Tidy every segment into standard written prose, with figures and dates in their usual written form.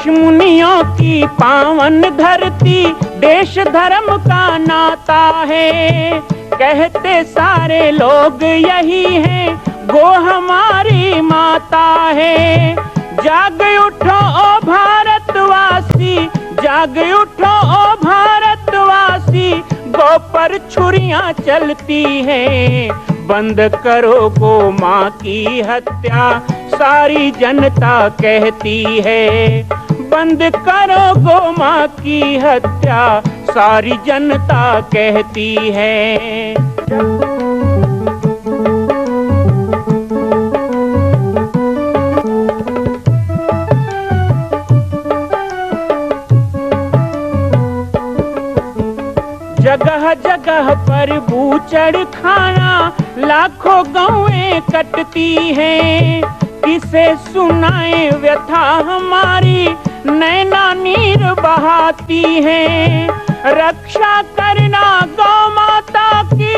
ऋषि मुनियों की पावन धरती, देश धर्म का नाता है। कहते सारे लोग यही हैं, गो हमारी माता है। जाग उठो ओ भारतवासी, जाग उठो ओ भारतवासी, गो पर छुरियां चलती हैं। बंद करो गो माँ की हत्या, सारी जनता कहती है। बंद करो गो माँ की हत्या, सारी जनता कहती है। जगह जगह पर बूचड़ खाना, लाखों गौएं कटती हैं। किसे सुनाए व्यथा हमारी, नैना नीर बहाती हैं। रक्षा करना गौ माता की,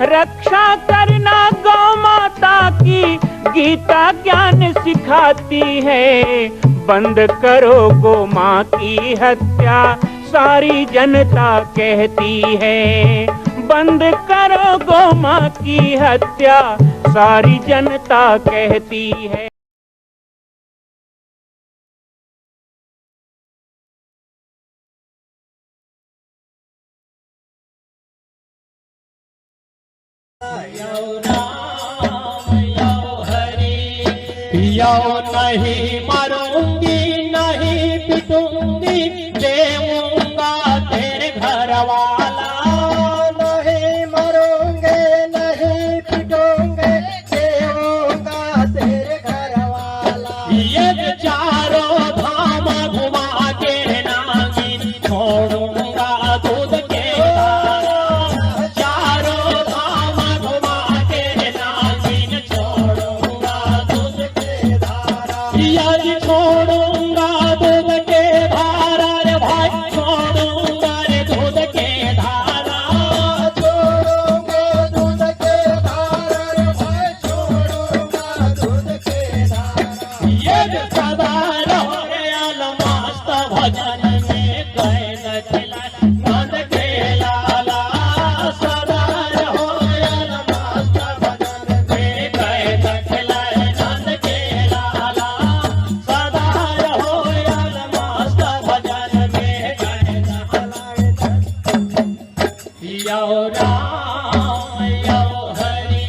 रक्षा करना गौ माता की, गीता ज्ञान सिखाती है। बंद करो गो माँ की हत्या, सारी जनता कहती है। बंद करो गो माँ की हत्या, सारी जनता कहती है। यो नहीं मरूंगी, नहीं पिटूंगी, देऊंगा तेरे घर वाला। नहीं मरूंगे, नहीं पिटूंगे, देऊंगा तेरे घर वाला। ये चारों धाम घुमा के नागिन, छोड़ूंगा दूध के धारा। चारों धाम घुमा के नागिन, छोड़ूंगा दूध के धारा। यदि छोड़ूंगा दूध के धारा रे भाई, छोड़ूंगा रे दूध के धारा। छोड़ूंगा दूध के धारा रे भाई, छोड़ूंगा दूध के धारा। ये सदा रोयल मस्त भजन में कैद खिला नंद के लाला। सदा रोयल मस्त भजन में कैद खिला नंद के लाला। सदा रोयल मस्त भजन में कैद खिला। यो राम यो हरि।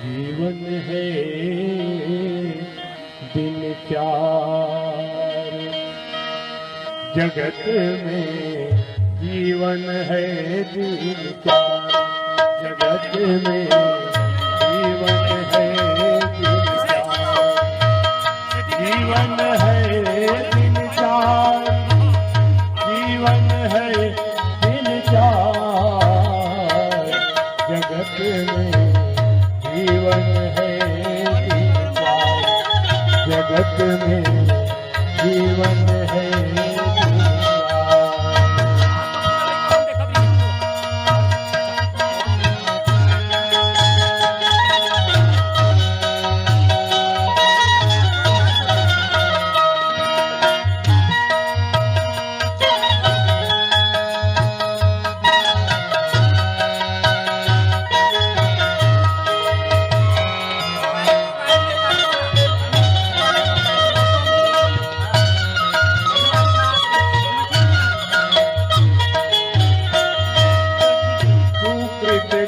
जीवन है दिन चार, जगत में जीवन है दिन चार। जगत में जीवन है दिन चार। जीवन है दिन चार, जीवन है दिन चार। जगत में जीवन है दिन चार। जगत में जीवन है दिन चार।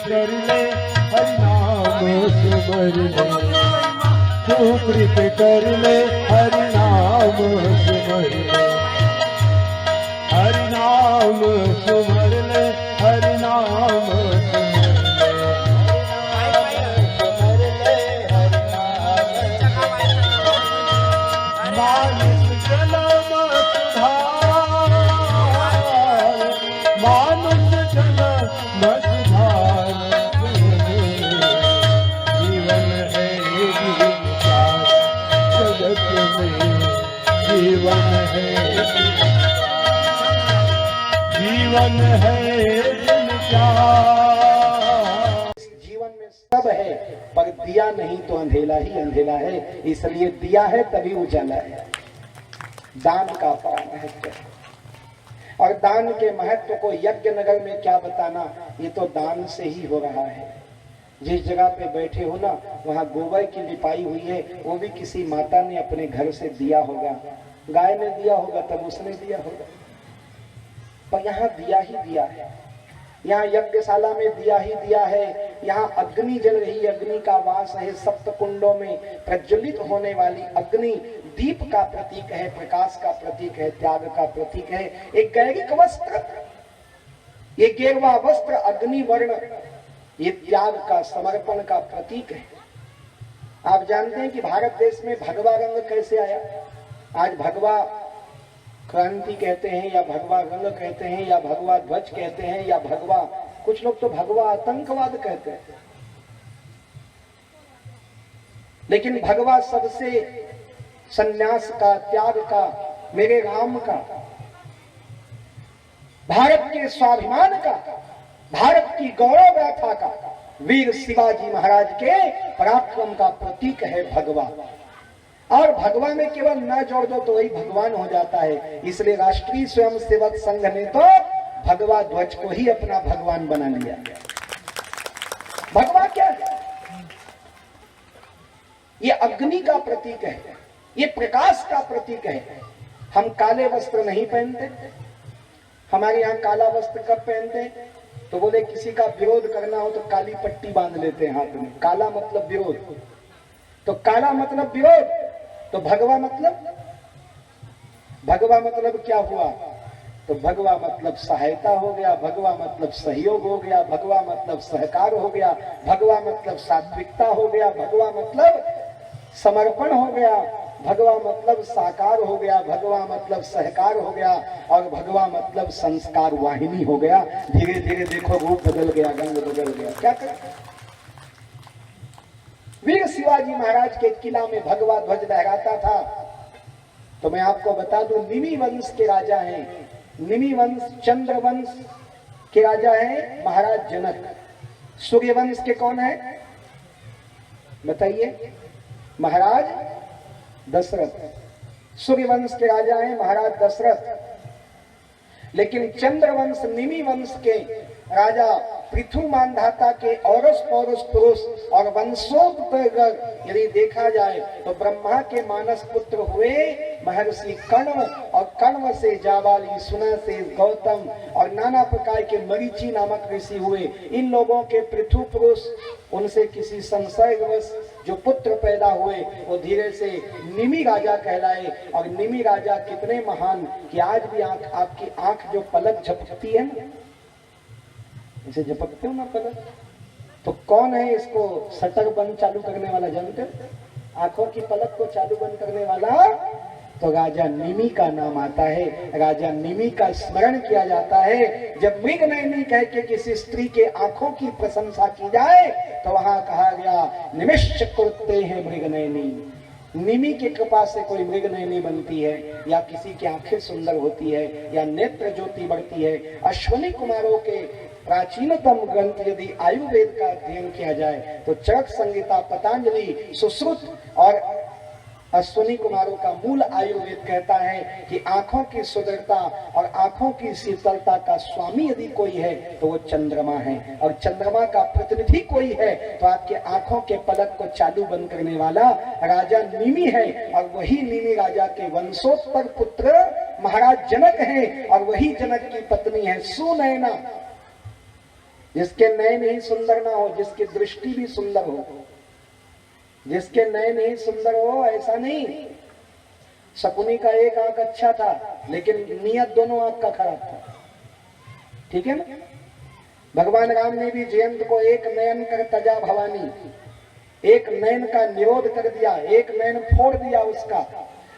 कर ले हरि नाम सुमर ले। तू कृत कर ले हरि नाम सुमर ले। हरि नाम सुमर ले, हरि नाम सुमर ले। मानुष जन्म सुधार, मानुष जन्म सुधार। जीवन है दिन चार, जगत में जीवन है। जीवन है दिन चार। दिया नहीं तो अंधेला ही अंधेला है, इसलिए दिया है तभी उजाला है। दान का बड़ा महत्व है, और दान के महत्व को यज्ञ नगर में क्या बताना, ये तो दान से ही हो रहा है। जिस जगह पे बैठे हो ना, वहां गोबर की लिपाई हुई है, वो भी किसी माता ने अपने घर से दिया होगा, गाय ने दिया होगा तब उसने दिया होगा, पर यहाँ दिया ही दिया है। यहाँ यज्ञशाला में दिया ही दिया है। यहाँ अग्नि जल रही, अग्नि का वास है। सप्त कुंडों में प्रज्वलित होने वाली अग्नि दीप का प्रतीक है, प्रकाश का प्रतीक है, त्याग का प्रतीक है। एक गैरिक वस्त्र, ये गेरुआ वस्त्र अग्नि वर्ण, ये त्याग का, समर्पण का प्रतीक है। आप जानते हैं कि भारत देश में भगवा रंग कैसे आया? आज भगवा क्रांति कहते हैं, या भगवा रंग कहते हैं, या भगवा ध्वज कहते हैं, या भगवा, कुछ लोग तो भगवा आतंकवाद कहते हैं। लेकिन भगवा सबसे संन्यास का, त्याग का, मेरे राम का, भारत के स्वाभिमान का, भारत की गौरव गाथा का, वीर शिवाजी महाराज के पराक्रम का प्रतीक है भगवा। और भगवा में केवल न जोड़ दो तो वही भगवान हो जाता है। इसलिए राष्ट्रीय स्वयंसेवक संघ ने तो भगवा ध्वज को ही अपना भगवान बना लिया। भगवा क्या है? ये अग्नि का प्रतीक है, ये प्रकाश का प्रतीक है। हम काले वस्त्र नहीं पहनते। हमारे यहाँ काला वस्त्र कब पहनते हैं? तो बोले किसी का विरोध करना हो तो काली पट्टी बांध लेते हैं हाथ में। काला मतलब विरोध, तो काला मतलब विरोध, तो भगवा मतलब, भगवा मतलब क्या हुआ? तो भगवा मतलब सहायता हो गया, भगवा मतलब सहयोग हो गया, भगवा मतलब सहकार हो गया, भगवा मतलब सात्विकता हो गया, भगवा मतलब समर्पण हो गया, भगवा मतलब साकार हो गया, भगवा मतलब सहकार हो गया, और भगवा मतलब संस्कार वाहिनी हो गया। धीरे धीरे देखो रूप बदल गया, रंग बदल गया। क्या करें? वीर शिवाजी महाराज के किला में भगवा ध्वज लहराता था। तो मैं आपको बता दूं, निमि वंश के राजा हैं। निमि वंश चंद्र वंश के राजा हैं महाराज जनक। सूर्य वंश के कौन है बताइए? महाराज दशरथ। सूर्य वंश के राजा हैं महाराज दशरथ। लेकिन चंद्र वंश, निमि वंश के राजा पृथु मानधाता के औरस पौरस पुरुष और वंशोत्तर यदि देखा जाए तो ब्रह्मा के मानस पुत्र हुए महर्षि कण्व, और कण्व से जाबाली, सुना से गौतम, और नाना प्रकार के मरीचि नामक ऋषि हुए। इन लोगों के पृथु पुरुष, उनसे किसी संसर्गवश जो पुत्र पैदा हुए वो धीरे से निमि राजा कहलाए। और निमि राजा कितने महान कि आज भी आपकी आंख जो पलक झपकती है ना, इसे झपकते हो ना पलक, तो कौन है इसको शटर बंद चालू करने वाला? जानते हो? आंखों की पलक को चालू बंद करने वाला तो राजा निमि का नाम आता है। राजा निमि का स्मरण किया जाता है। जब मृगनयनी कह के किसी स्त्री के आंखों की प्रशंसा की जाए तो वहां कहा गया निमिष कुर्ते हैं मृगनयनी। निमि की कृपा से कोई मृगनयनी बनती है, या किसी की आंखें सुंदर होती है, या नेत्र ज्योति बढ़ती है। अश्विनी कुमारों के प्राचीनतम ग्रंथ यदि आयुर्वेद का अध्ययन किया जाए तो चरक संहिता, पतंजलि, सुश्रुत और अश्विनी कुमारों का मूल आयुर्वेद कहता है कि आंखों की सुंदरता और आंखों की शीतलता का स्वामी यदि कोई है तो वो चंद्रमा है, और चंद्रमा का प्रतिनिधि कोई है तो आपके आंखों के पलक को चालू बंद करने वाला राजा निमि है। और वही निमि राजा के वंशोत्तर पुत्र महाराज जनक है, और वही जनक की पत्नी है सुनैना। जिसके नयन ही सुंदर ना हो, जिसकी दृष्टि भी सुंदर हो, जिसके नयन ही सुंदर हो, ऐसा नहीं। शकुनी का एक आंख अच्छा था लेकिन नियत दोनों आंख का खराब था। ठीक है ना? भगवान राम ने भी जयंत को एक नयन कर तजा भवानी, एक नयन का निरोध कर दिया, एक नयन फोड़ दिया उसका।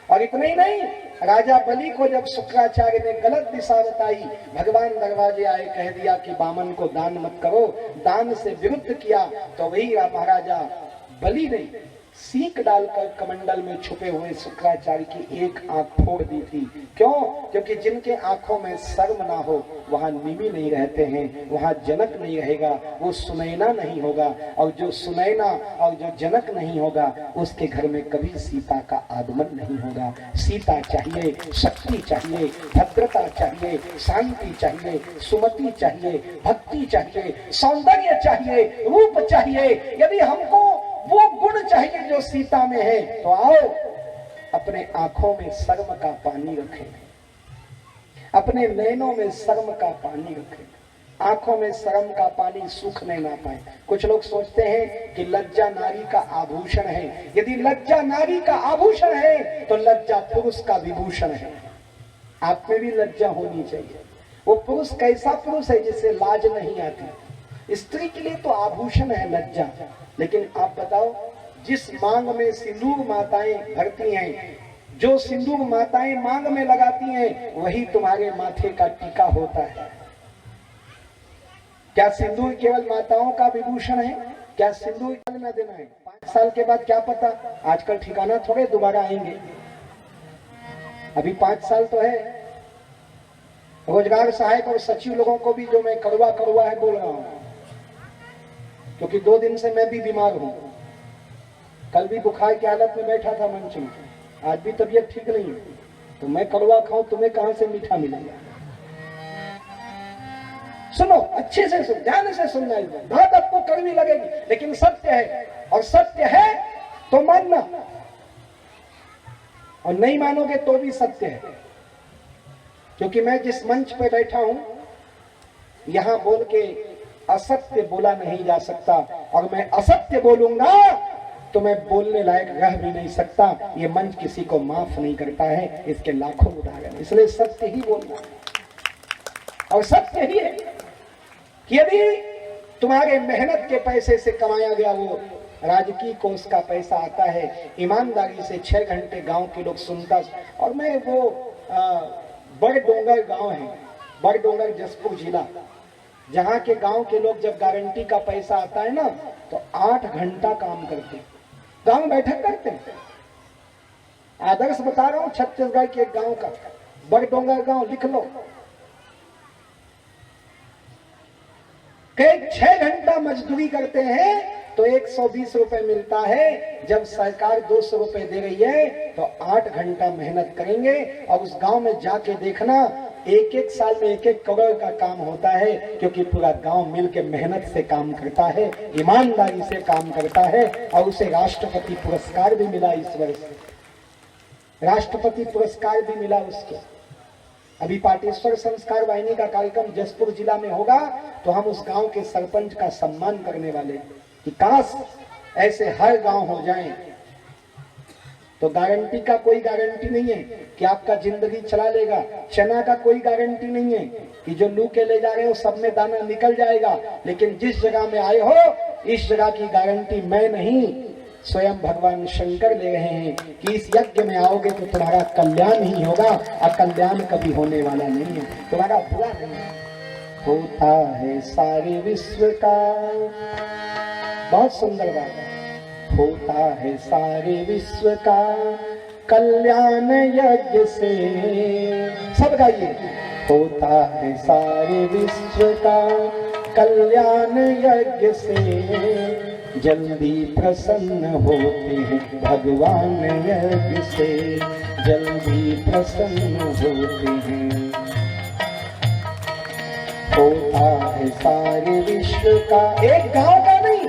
और इतना ही नहीं, राजा बलि को जब शुक्राचार्य ने गलत दिशा बताई, भगवान दरवाजे आए, कह दिया कि बामन को दान मत करो, दान से विरुद्ध किया, तो वही महाराजा बलि ने सीख डालकर कमंडल में छुपे हुए शुक्राचार्य की एक आंख फोड़ दी थी। क्यों? क्योंकि जिनके आंखों में शर्म ना हो वहां निमि नहीं रहते हैं, वहां जनक नहीं रहेगा, वो सुनैना नहीं होगा, और जो सुनैना और जो जनक नहीं होगा उसके घर में कभी सीता का आगमन नहीं होगा। सीता चाहिए, शक्ति चाहिए, भद्रता चाहिए, शांति चाहिए, सुमति चाहिए, भक्ति चाहिए, सौंदर्य चाहिए, रूप चाहिए। यदि हमको वो गुण चाहिए जो सीता में है तो आओ अपने आंखों में शर्म का पानी रखें, अपने नैनों में शर्म का पानी रखें। आंखों में शर्म का पानी सूखने ना पाए। कुछ लोग सोचते हैं कि लज्जा नारी का आभूषण है। यदि लज्जा नारी का आभूषण है तो लज्जा पुरुष का विभूषण है। आप में भी लज्जा होनी चाहिए। वो पुरुष कैसा पुरुष है जिसे लाज नहीं आती। स्त्री के लिए तो आभूषण है लज्जा। लेकिन आप बताओ, जिस मांग में सिंदूर माताएं भरती हैं, जो सिंदूर माताएं मांग में लगाती हैं, वही तुम्हारे माथे का टीका होता है। क्या सिंदूर केवल माताओं का विभूषण है? क्या सिंदूर न देना है? 5 साल के बाद क्या पता, आजकल ठिकाना थोड़े दोबारा आएंगे। अभी 5 साल तो है। रोजगार सहायक और सचिव लोगों को भी जो मैं कड़वा कड़वा है बोल रहा हूं, क्योंकि 2 दिन से मैं भी बीमार हूं। कल भी बुखार की हालत में बैठा था मंच में, आज भी तबीयत ठीक नहीं है। तो मैं कड़वा खाऊं, तुम्हें कहां से मीठा मिलेगा? सुनो, अच्छे से सुन, ध्यान से सुनना है। बात आपको कड़वी लगेगी लेकिन सत्य है, और सत्य है तो मानना, और नहीं मानोगे तो भी सत्य है। क्योंकि मैं जिस मंच पे बैठा हूं यहां बोल के असत्य बोला नहीं जा सकता, और मैं असत्य बोलूंगा तो मैं बोलने लायक रह भी नहीं सकता। ये मंच किसी को माफ नहीं करता है, इसके लाखों उदाहरण। इसलिए सत्य ही बोलना है, और सत्य ही है कि यदि तुम्हारे मेहनत के पैसे से कमाया गया वो राजकीय कोष का पैसा आता है, ईमानदारी से 6 घंटे गांव के लोग सुनता। और मैं वो बड़डोंगर गांव है, बड़डोंगर जसपुर जिला, जहां के गांव के लोग जब गारंटी का पैसा आता है ना तो 8 घंटा काम करते, गांव बैठक करते। आदर्श बता रहा हूं, छत्तीसगढ़ के एक गांव का, बड़डोंगर गांव, लिख लो। 6 घंटा मजदूरी करते हैं तो 120 रुपए मिलता है। जब सरकार 200 रुपए दे रही है तो 8 घंटा मेहनत करेंगे। और उस गांव में जाके देखना, एक साल में 1 करोड़ का काम होता है, क्योंकि पूरा गांव मिलकर मेहनत से काम करता है, ईमानदारी से काम करता है। और उसे राष्ट्रपति पुरस्कार भी मिला इस वर्ष, राष्ट्रपति पुरस्कार भी मिला उसको। अभी पाटेश्वर संस्कार वाहिनी का कार्यक्रम जसपुर जिला में होगा तो हम उस गांव के सरपंच का सम्मान करने वाले कि काश ऐसे हर गांव हो जाएं। तो गारंटी का कोई गारंटी नहीं है कि आपका जिंदगी चला लेगा। चना का कोई गारंटी नहीं है कि जो लू के ले जा रहे हो सब में दाना निकल जाएगा। लेकिन जिस जगह में आए हो, इस जगह की गारंटी मैं नहीं, स्वयं भगवान शंकर ले रहे हैं कि इस यज्ञ में आओगे तो तुम्हारा कल्याण ही होगा, अकल्याण कभी होने वाला नहीं है, तुम्हारा बुरा नहीं है। होता है सारे विश्व का, बहुत सुंदर बात है, होता है सारे विश्व का कल्याण यज्ञ से। सब गाइए, होता है सारे विश्व का कल्याण यज्ञ से, जल्दी प्रसन्न होते हैं भगवान यज्ञ से, जल्दी प्रसन्न होते हैं। होता है सारे विश्व का, एक गांव का नहीं,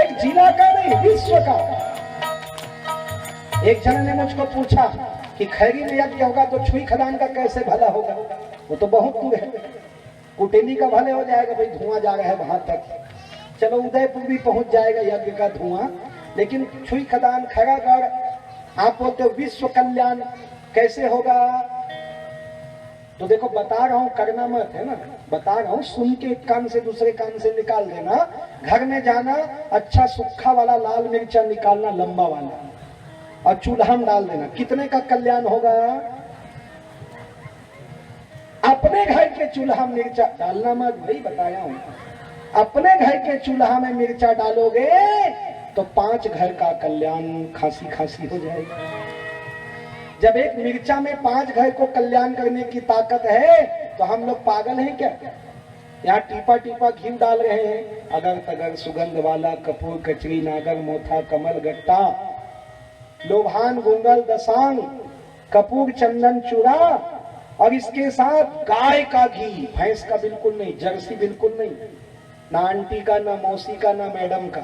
एक जिला का नहीं, विश्व का। एक जन ने मुझको पूछा कि खैरी में यज्ञ होगा तो छुई खदान का कैसे भला होगा? वो तो बहुत दूर है, कुटेली का भले हो जाएगा, भाई धुआं जा रहा है वहां तक, चलो उदयपुर भी पहुंच जाएगा यज्ञ का धुआं, लेकिन छुई खदान, खैरागढ़, आप बोलते हो विश्व कल्याण कैसे होगा? तो देखो बता रहा हूं, करना मत है ना, बता रहा हूं, सुन के एक कान से दूसरे कान से निकाल देना। घर में जाना, अच्छा सूखा वाला लाल मिर्चा निकालना, लंबा वाला, और चूल्हा में डाल देना। कितने का कल्याण होगा? अपने घर के चूल्हा में मिर्चा डालना मत, वही बताया हूं। अपने घर के चूल्हा में मिर्चा डालोगे तो 5 घर का कल्याण खासी खासी हो जाएगा। जब एक मिर्चा में 5 घर को कल्याण करने की ताकत है तो हम लोग पागल हैं क्या? यहाँ टीपा टीपा घी डाल रहे हैं, अगर तगर सुगंध वाला कपूर कचरी नागर मोथा कमल गट्टा लोभान गुंगल दसांग कपूर चंदन चूड़ा, और इसके साथ गाय का घी, भैंस का बिल्कुल नहीं, जर्सी बिल्कुल नहीं, ना आंटी का, ना मौसी का, ना मैडम का,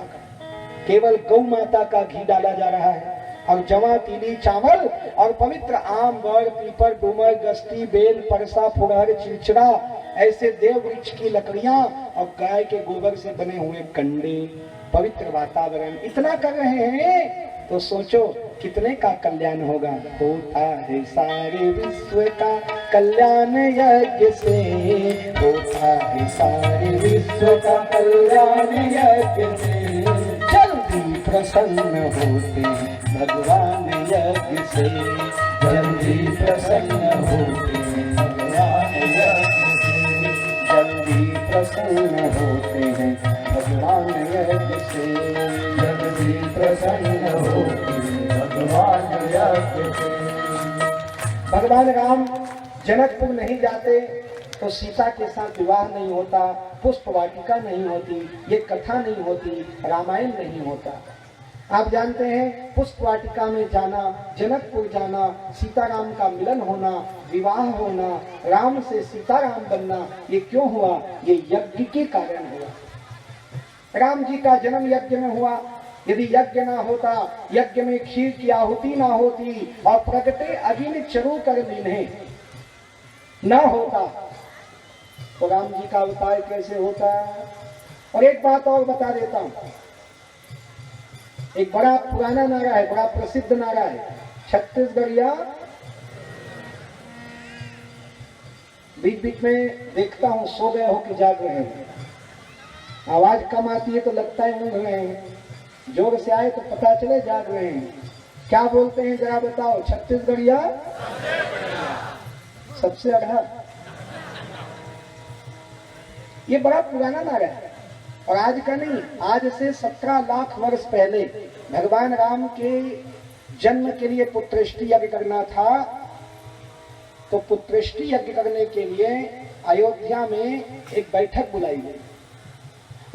केवल गौ माता का घी डाला जा रहा है। और जवा तीली चावल और पवित्र आम बर पीपर डूमर गस्ती बेल परसा फुड़हर चिड़चिड़ा ऐसे देव वृक्ष की लकड़ियां और गाय के गोबर से बने हुए कंडे, पवित्र वातावरण, इतना कर रहे हैं तो सोचो कितने का कल्याण होगा। होता है सारे विश्व का कल्याण यज्ञ से, होता है सारे विश्व का कल्याण यज्ञ से, जल्दी प्रसन्न होते हैं भगवान यज्ञ से, जल्दी प्रसन्न होते हैं भगवान यज्ञ से, जल्दी प्रसन्न होते हैं भगवान यज्ञ से, जल्दी प्रसन्न होते हैं भगवान यज्ञ से। भगवान राम जनकपुर नहीं जाते तो सीता के साथ विवाह नहीं होता, पुष्प वाटिका नहीं होती, ये कथा नहीं होती, रामायण नहीं होता। आप जानते हैं पुष्प वाटिका में जाना, जनकपुर जाना, सीताराम का मिलन होना, विवाह होना, राम से सीताराम बनना, ये क्यों हुआ? ये यज्ञ के कारण हुआ। राम जी का जन्म यज्ञ में हुआ। यदि यज्ञ ना होता, यज्ञ में खीर की आहुति ना होती और प्रगटे अग्नि चरु कर दीन्हे ना होता तो राम जी का अवतार कैसे होता? और एक बात और बता देता हूं, एक बड़ा पुराना नारा है, बड़ा प्रसिद्ध नारा है, छत्तीसगढ़िया। बीच बीच में देखता हूं सो गए हो कि जाग रहे हैं, आवाज कम आती है तो लगता है ऊँघ रहे हैं, जोर से आए तो पता चले जाग रहे हैं। क्या बोलते हैं जरा बताओ? छत्तीसगढ़िया सबसे अढ़ा। ये बड़ा पुराना नारा है और आज का नहीं, आज से 17 लाख वर्ष पहले भगवान राम के जन्म के लिए पुत्रष्टि यज्ञ करना था, तो पुत्रष्टि यज्ञ करने के लिए अयोध्या में एक बैठक बुलाई गई।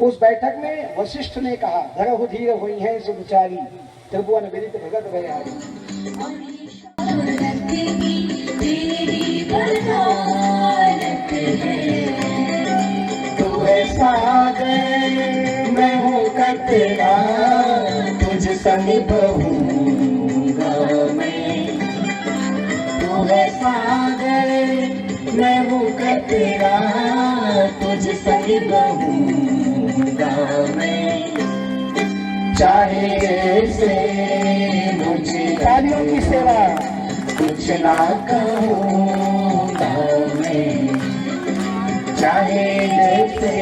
उस बैठक में वशिष्ठ ने कहा, धरहु धीर हुई है सुचारी, त्रिभुवन विदित भगत भयारी। तू है सागर मैं हूँ कतरा, तुझ संग बहूंगा मैं। तू है सागर मैं हूँ कतरा, तुझ संग बहूंगा मैं। चाहे से मुझे तालियों की सेवा कुछ ना कहूँगा मैं, चाहे से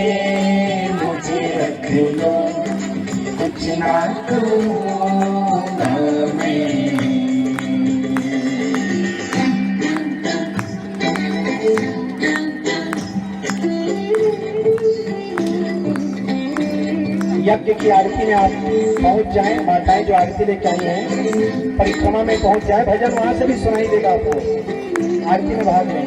मुझे रख लो कुछ ना कहूँगा मैं। यज्ञ की आरती में आप पहुंच जाएं, माताएं जो आरती लेके आई हैं परिक्रमा में पहुंच जाए, भजन वहां से भी सुनाई देगा आपको, आरती में भाग लें।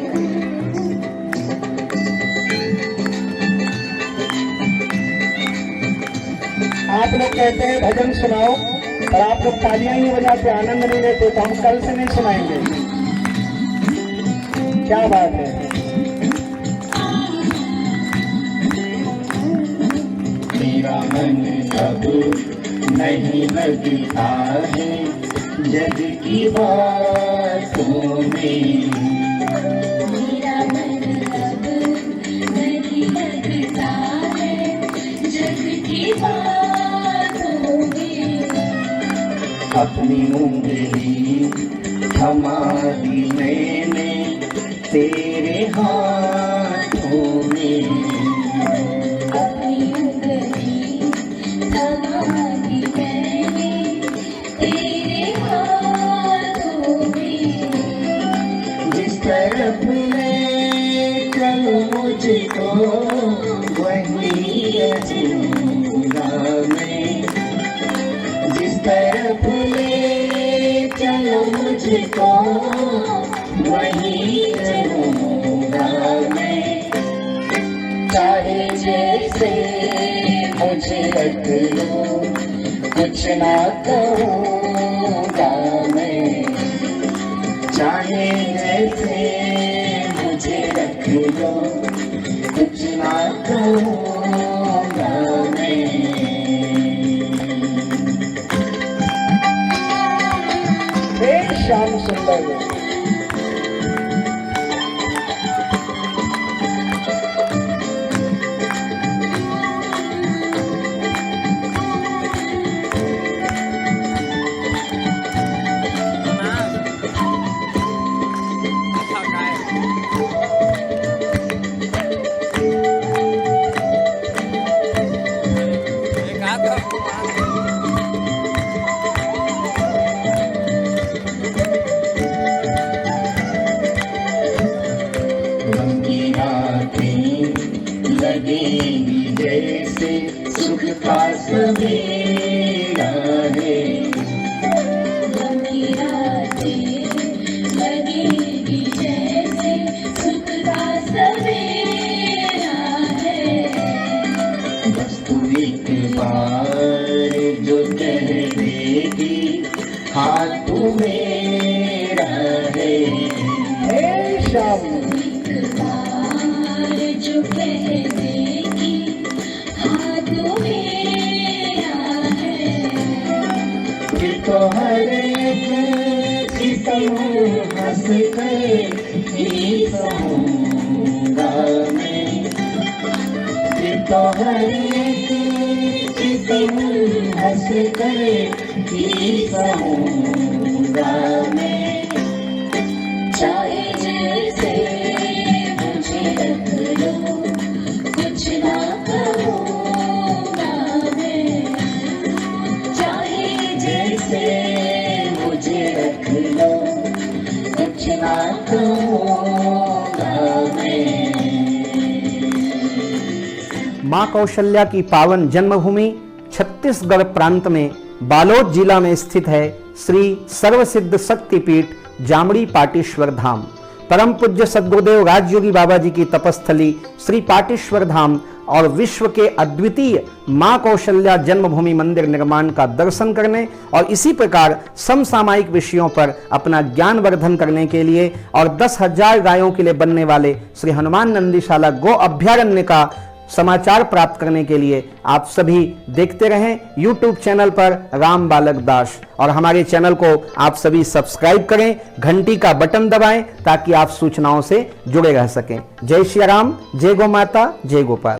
आप लोग कहते हैं भजन सुनाओ और आप लोग तालियां ही बजाते, आनंद नहीं लेते, तो हम कल से नहीं सुनाएंगे। क्या बात है? मेरा मन कब नहीं लगता है जग की बातों में, मेरा मन कब नहीं लगता है जग की बातों में। अपनी उंगली थमा दी मैंने तेरे हाथों में, मुझको वही रचूंगा मैं, से मुझे रख लो, कुछ ना कहूँगा मैं, चाहे जैसे मुझे रख लो, कुछ ना कहूँगा मैं। हे श्याम सुंदर लगेगी जैसे सुख का सवेरा है, लंबी रातें लगेगी जैसे सुख का सवेरा है। बस तू एक बार जो कह देगी हाँ तू मेरा है। हे श्याम एक बार जो कह देगी हाँ तू मेरा है। फिर तो हर एक सितम हंस कर ही सहूँगा मैं, फिर तो हर एक सितम हंस कर ही सहूँगा मैं। चाहे जैसे मुझे रख लो, कुछ ना कहूँगा मैं, चाहे जैसे मुझे रख लो, कुछ ना कहूँगा मैं। मां कौशल्या की पावन जन्मभूमि छत्तीसगढ़ प्रांत में बालोद जिला में स्थित है श्री सर्वसिद्ध शक्तिपीठ जामड़ी पाटेश्वर धाम। परम पूज्य सद्गुरुदेव राजयोगी बाबा जी की तपस्थली श्री पाटेश्वर धाम और विश्व के अद्वितीय मां कौशल्या जन्मभूमि मंदिर निर्माण का दर्शन करने और इसी प्रकार समसामयिक विषयों पर अपना ज्ञान वर्धन करने के लिए और 10,000 गायों के लिए बनने वाले श्री हनुमान नंदीशाला गो अभ्यारण्य का समाचार प्राप्त करने के लिए आप सभी देखते रहें YouTube चैनल पर राम बालक दास, और हमारे चैनल को आप सभी सब्सक्राइब करें, घंटी का बटन दबाएं ताकि आप सूचनाओं से जुड़े रह सकें। जय श्री राम, जय गौ माता, जय गोपाल।